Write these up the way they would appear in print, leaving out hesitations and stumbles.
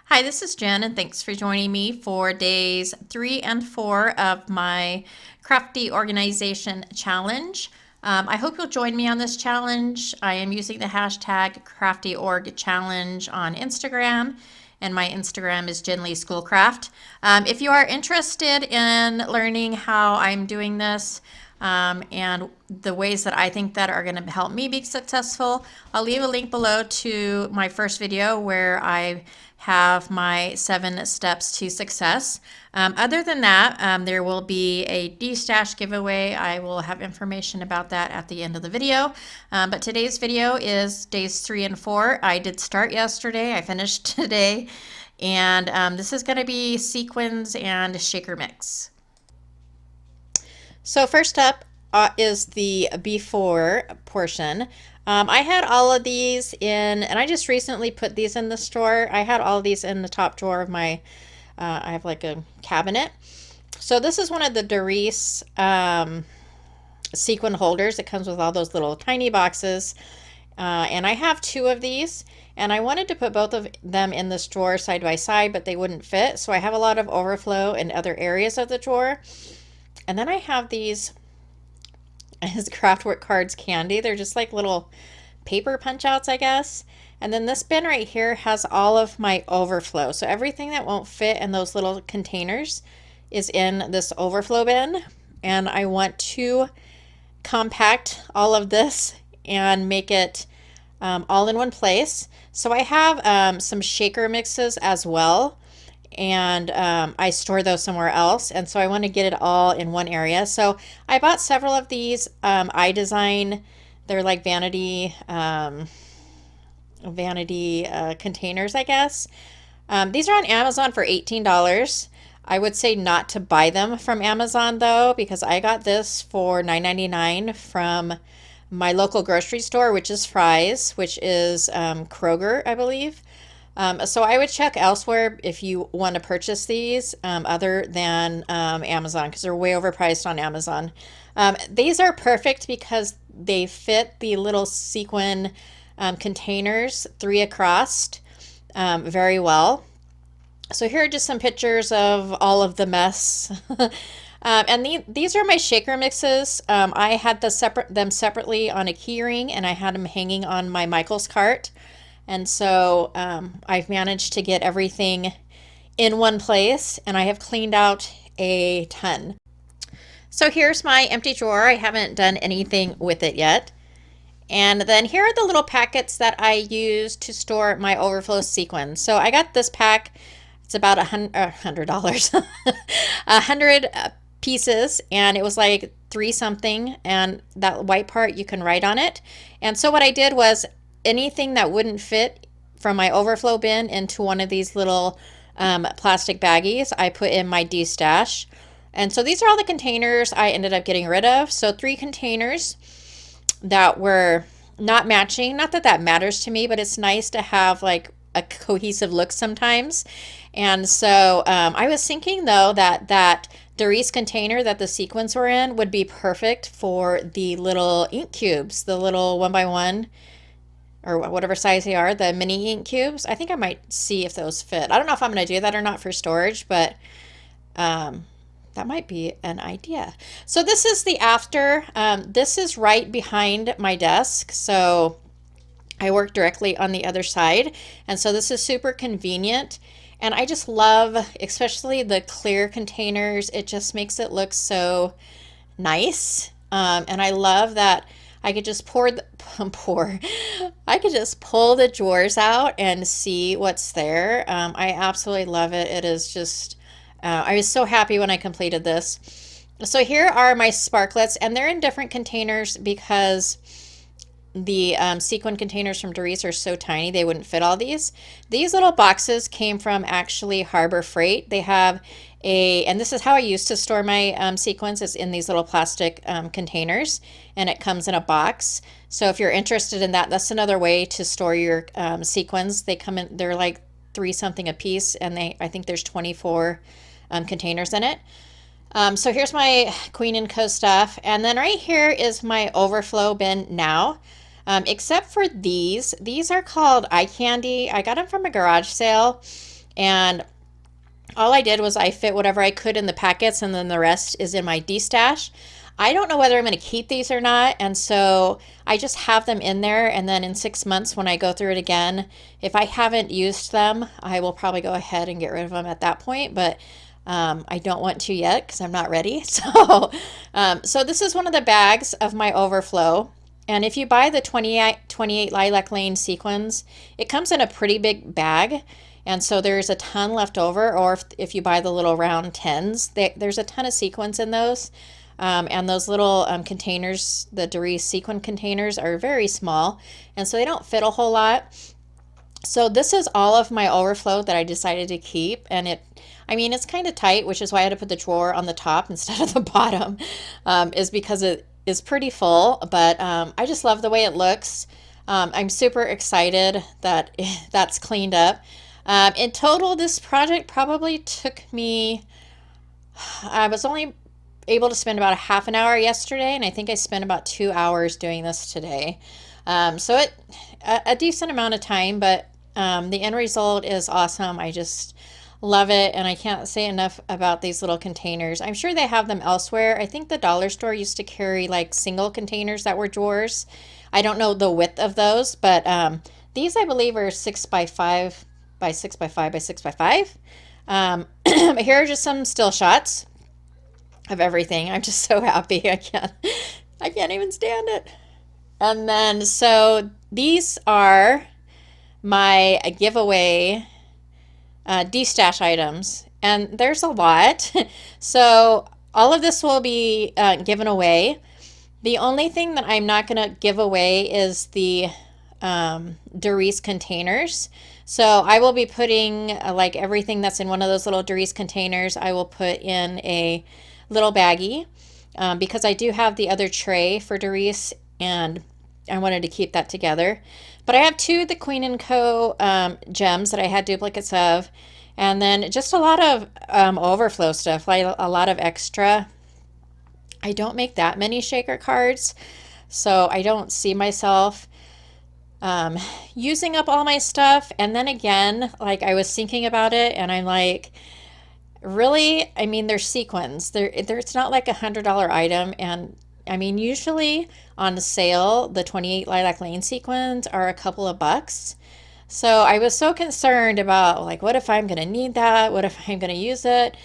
Hi, this is Jen, and thanks for joining me for days 3 and 4 of my Crafty Organization challenge. I hope you'll join me on this challenge. I am using the hashtag CraftyOrgChallenge on Instagram, and my Instagram is Jenlee Schoolcraft. If you are interested in learning how I'm doing this, and the ways that I think that are going to help me be successful, I'll leave a link below to my first video where I have my 7 steps to success. Other than that, there will be a D-Stash giveaway. I will have information about that at the end of the video. But today's video is days 3 and 4. I did start yesterday. I finished today. And this is going to be sequins and shaker mix. So first up is the before portion. I had all of these in, and I just recently put these in the store. I had all of these in the top drawer of my, I have like a cabinet. So this is one of the Doris sequin holders. It comes with all those little tiny boxes. And I have 2 of these, and I wanted to put both of them in this drawer side by side, but they wouldn't fit. So I have a lot of overflow in other areas of the drawer. And then I have these as Craftwork Cards Candy. They're just like little paper punch outs, I guess. And then this bin right here has all of my overflow. So everything that won't fit in those little containers is in this overflow bin. And I want to compact all of this and make it all in one place. So I have some shaker mixes as well. And I store those somewhere else, and so I want to get it all in one area. So I bought several of these iDesign. They're like vanity containers, I guess. These are on Amazon for $18. I would say not to buy them from Amazon though, because I got this for $9.99 from my local grocery store, which is Fry's, which is Kroger, I believe. So I would check elsewhere if you want to purchase these other than Amazon, because they're way overpriced on Amazon. These are perfect because they fit the little sequin containers 3 across very well. So here are just some pictures of all of the mess. And these are my shaker mixes. I had them separately on a key ring, and I had them hanging on my Michaels cart. And so I've managed to get everything in one place, and I have cleaned out a ton. So here's my empty drawer. I haven't done anything with it yet. And then here are the little packets that I use to store my overflow sequins. So I got this pack. It's about $100, 100 pieces, and it was like 3 something. And that white part, you can write on it. And so what I did was, anything that wouldn't fit from my overflow bin into one of these little plastic baggies, I put in my D-Stash. And so these are all the containers I ended up getting rid of. So 3 containers that were not matching. Not that that matters to me, but it's nice to have like a cohesive look sometimes. And so I was thinking though that Doris container that the sequins were in would be perfect for the little ink cubes, the little 1x1 or whatever size they are, the mini ink cubes. I think I might see if those fit. I don't know if I'm going to do that or not for storage, but that might be an idea. So this is the after. This is right behind my desk, so I work directly on the other side. And so this is super convenient. And I just love, especially the clear containers. It just makes it look so nice. And I love that I could just I could just pull the drawers out and see what's there. I absolutely love it. It is just, I was so happy when I completed this. So here are my sparklets, and they're in different containers because the sequin containers from Doris are so tiny they wouldn't fit all these. These little boxes came from actually Harbor Freight. They have and this is how I used to store my sequins, is in these little plastic containers, and it comes in a box. So if you're interested in that, that's another way to store your sequins. They come in, they're like 3 something a piece, and I think there's 24 containers in it. So here's my Queen & Co stuff, and then right here is my overflow bin now. Except for these are called eye candy. I got them from a garage sale, And all I did was I fit whatever I could in the packets, and then the rest is in my D-stash. I don't know whether I'm going to keep these or not, and so I just have them in there, and then in 6 months when I go through it again, if I haven't used them, I will probably go ahead and get rid of them at that point, but I don't want to yet because I'm not ready. So this is one of the bags of my overflow. And if you buy the 28 Lilac Lane sequins, it comes in a pretty big bag. And so there's a ton left over, or if you buy the little round 10s, there's a ton of sequins in those. And those little containers, the Doris sequin containers, are very small, and so they don't fit a whole lot. So this is all of my overflow that I decided to keep, and it's kind of tight, which is why I had to put the drawer on the top instead of the bottom, is because it is pretty full, but I just love the way it looks. I'm super excited that that's cleaned up. In total, this project probably took me, I was only able to spend about a half an hour yesterday, and I think I spent about 2 hours doing this today. So a decent amount of time, but the end result is awesome. I just love it, and I can't say enough about these little containers. I'm sure they have them elsewhere. I think the dollar store used to carry like single containers that were drawers. I don't know the width of those, but these I believe are 6 by 5 by 6 by 5 by 6 by 5. Here are just some still shots of everything. I'm just so happy. I can't even stand it. And then so these are my giveaway D-stash items, and there's a lot. So all of this will be given away. The only thing that I'm not going to give away is the Doris containers. So I will be putting like everything that's in one of those little Doris containers, I will put in a little baggie because I do have the other tray for Doris, and I wanted to keep that together. But I have two of the Queen & Co. Gems that I had duplicates of, and then just a lot of overflow stuff, like a lot of extra. I don't make that many shaker cards, so I don't see myself using up all my stuff. And then again, like I was thinking about it, and I'm like, really? I mean, they're sequins. It's not like $100 item, and I mean, usually on sale, the 28 Lilac Lane sequins are a couple of bucks. So I was so concerned about like, what if I'm going to need that? What if I'm going to use it?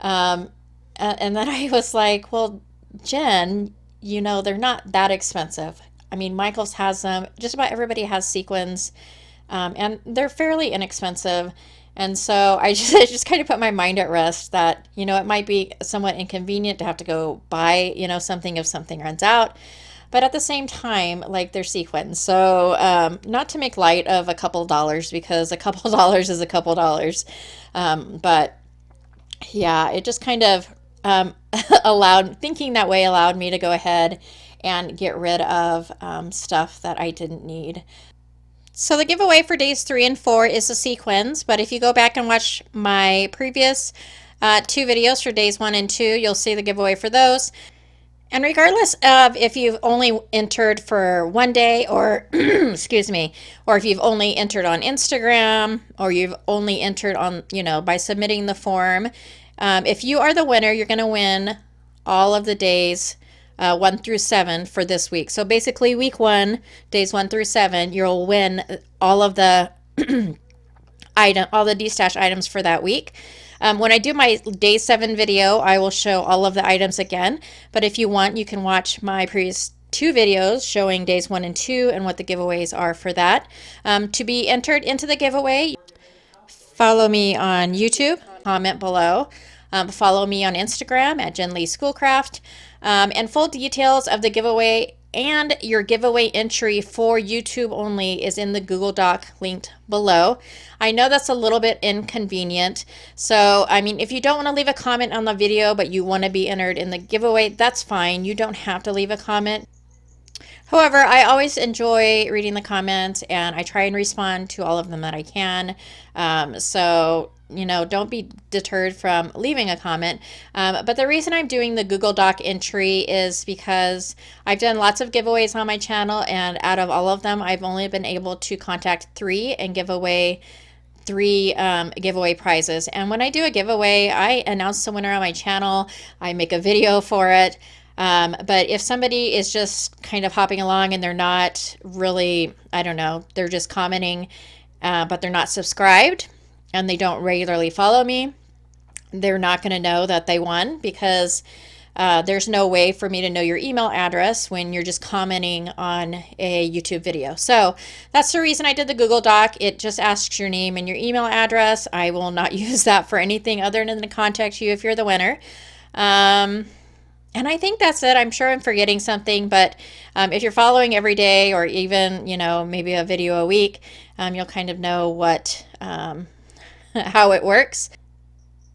And then I was like, well, Jen, they're not that expensive. I mean, Michaels has them. Just about everybody has sequins, and they're fairly inexpensive. And so I just kind of put my mind at rest that, it might be somewhat inconvenient to have to go buy, something if something runs out. But at the same time, like, they're sequins. So not to make light of a couple dollars, because a couple dollars is a couple dollars. But yeah, it just kind of thinking that way allowed me to go ahead and get rid of stuff that I didn't need. So the giveaway for days 3 and 4 is the sequins, but if you go back and watch my previous 2 videos for days 1 and 2, you'll see the giveaway for those. And regardless of if you've only entered for one day, or excuse me, or if you've only entered on Instagram, or you've only entered on, by submitting the form, if you are the winner, you're going to win all of the days 1 through 7 for this week. So basically week 1, days 1 through 7, you'll win all of the all the D-stash items for that week. When I do my day 7 video, I will show all of the items again. But if you want, you can watch my previous 2 videos showing days 1 and 2 and what the giveaways are for that. To be entered into the giveaway, follow me on YouTube, comment below. Follow me on Instagram at Jenlee Schoolcraft. And full details of the giveaway and your giveaway entry for YouTube only is in the Google Doc linked below. I know that's a little bit inconvenient. So, I mean, if you don't want to leave a comment on the video, but you want to be entered in the giveaway, that's fine. You don't have to leave a comment. However, I always enjoy reading the comments, and I try and respond to all of them that I can. So, don't be deterred from leaving a comment. But the reason I'm doing the Google Doc entry is because I've done lots of giveaways on my channel, and out of all of them, I've only been able to contact 3 and give away 3 giveaway prizes. And when I do a giveaway, I announce the winner on my channel. I make a video for it. But if somebody is just kind of hopping along and they're not really, I don't know, they're just commenting, but they're not subscribed and they don't regularly follow me, they're not going to know that they won, because there's no way for me to know your email address when you're just commenting on a YouTube video. So that's the reason I did the Google Doc. It just asks your name and your email address. I will not use that for anything other than to contact you if you're the winner. And I think that's it. I'm sure I'm forgetting something, but if you're following every day, or even, maybe a video a week, you'll kind of know what how it works.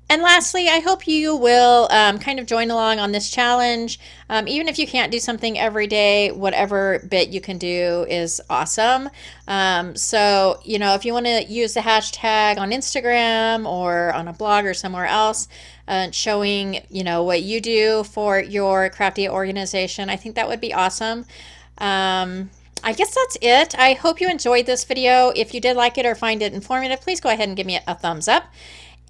And lastly, I hope you will kind of join along on this challenge. Even if you can't do something every day, whatever bit you can do is awesome. So, if you want to use the hashtag on Instagram or on a blog or somewhere else, showing, what you do for your crafty organization, I think that would be awesome. I guess that's it. I hope you enjoyed this video. If you did like it or find it informative, please go ahead and give me a thumbs up.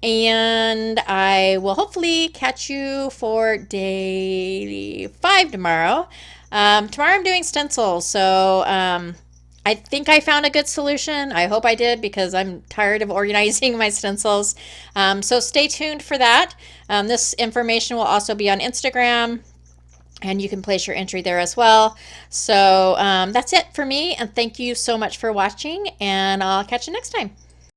And I will hopefully catch you for day 5 tomorrow. Tomorrow I'm doing stencils, so I think I found a good solution. I hope I did, because I'm tired of organizing my stencils. So stay tuned for that. This information will also be on Instagram, and you can place your entry there as well. So that's it for me, and thank you so much for watching, and I'll catch you next time.